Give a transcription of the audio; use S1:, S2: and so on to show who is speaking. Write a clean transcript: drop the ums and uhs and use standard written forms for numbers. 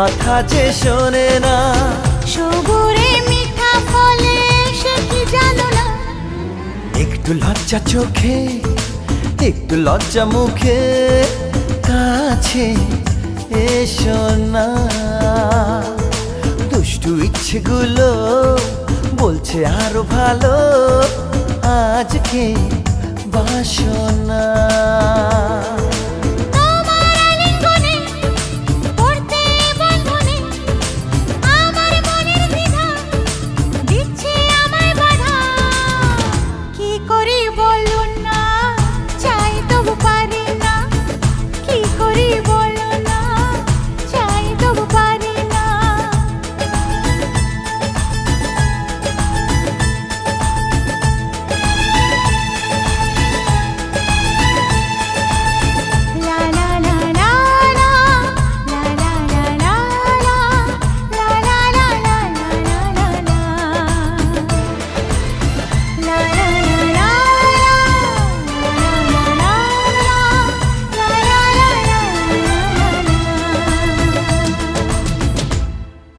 S1: কথা যে শোনে না।
S2: সবুরে মিঠা ফলে সে কি জানো না।
S1: একটু লজ্জা চোখে একটু লজ্জা মুখে কাছে এসো না। দুষ্টু ইচ্ছেগুলো বলছে আরো ভালো আজকে বাসনা।
S2: তোমার আলিঙ্গনে পড়তে বন্ধনে আমার মনের দ্বিধা দিচ্ছে আমায় বাধা। কি করি বল